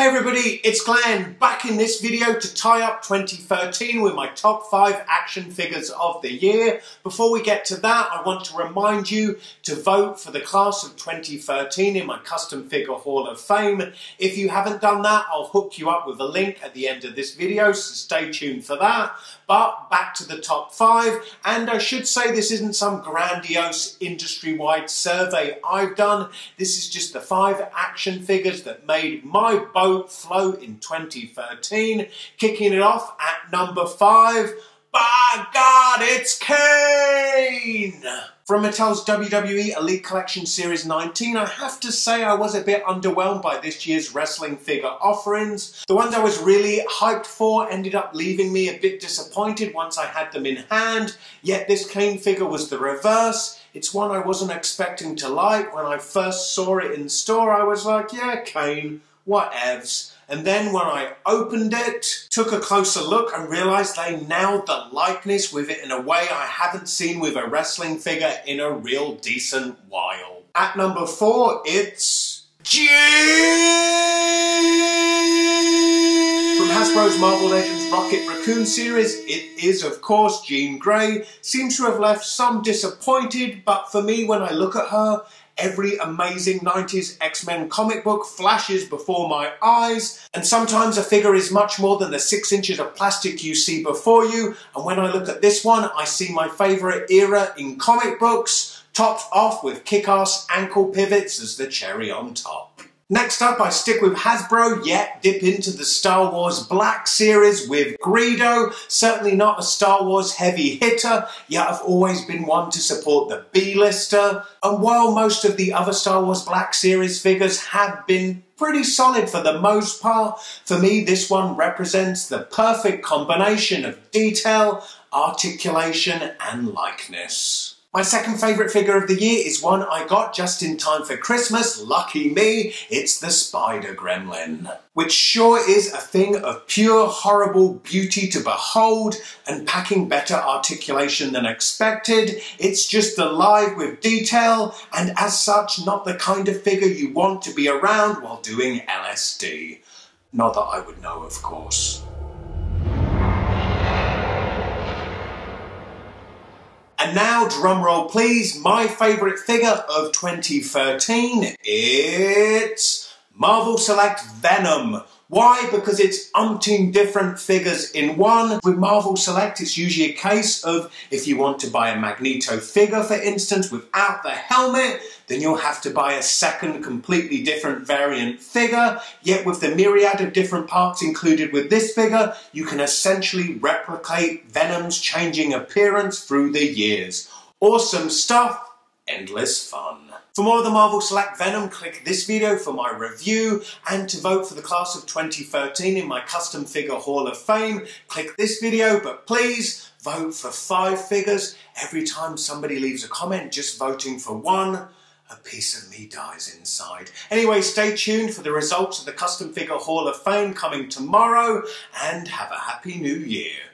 Hey everybody, it's Glenn, back in this video to tie up 2013 with my top 5 action figures of the year. Before we get to that, I want to remind you to vote for the class of 2013 in my Custom Figure Hall of Fame. If you haven't done that, I'll hook you up with a link at the end of this video, so stay tuned for that. But back to the top 5, and I should say this isn't some grandiose industry-wide survey I've done. This is just the 5 action figures that made my boat float in 2013. Kicking it off at number 5, by God, it's Kane! From Mattel's WWE Elite Collection Series 19, I have to say I was a bit underwhelmed by this year's wrestling figure offerings. The ones I was really hyped for ended up leaving me a bit disappointed once I had them in hand, yet this Kane figure was the reverse. It's one I wasn't expecting to like. When I first saw it in store, I was like, yeah, Kane, whatevs. And then when I opened it, took a closer look and realised they nailed the likeness with it in a way I haven't seen with a wrestling figure in a real decent while. At number 4, it's Jean! From Hasbro's Marvel Legends Rocket Raccoon series, it is of course Jean Grey. Seems to have left some disappointed, but for me when I look at her, every amazing 90s X-Men comic book flashes before my eyes, and sometimes a figure is much more than the 6 inches of plastic you see before you, and when I look at this one, I see my favourite era in comic books, topped off with kick-ass ankle pivots as the cherry on top. Next up, I stick with Hasbro, yet dip into the Star Wars Black series with Greedo. Certainly not a Star Wars heavy hitter, yet I've always been one to support the B-lister. And while most of the other Star Wars Black series figures have been pretty solid for the most part, for me this one represents the perfect combination of detail, articulation and likeness. My second favourite figure of the year is one I got just in time for Christmas. Lucky me, it's the Spider Gremlin, which sure is a thing of pure horrible beauty to behold and packing better articulation than expected. It's just alive with detail and as such not the kind of figure you want to be around while doing LSD. Not that I would know, of course. And now, drumroll please, my favourite figure of 2013, it's Marvel Select Venom. Why? Because it's umpteen different figures in one. With Marvel Select, it's usually a case of if you want to buy a Magneto figure, for instance, without the helmet, then you'll have to buy a second completely different variant figure. Yet with the myriad of different parts included with this figure, you can essentially replicate Venom's changing appearance through the years. Awesome stuff, endless fun. For more of the Marvel Select Venom, click this video for my review, and to vote for the class of 2013 in my Custom Figure Hall of Fame, click this video, but please vote for 5 figures. Every time somebody leaves a comment just voting for one, a piece of me dies inside. Anyway, stay tuned for the results of the Custom Figure Hall of Fame coming tomorrow, and have a happy new year.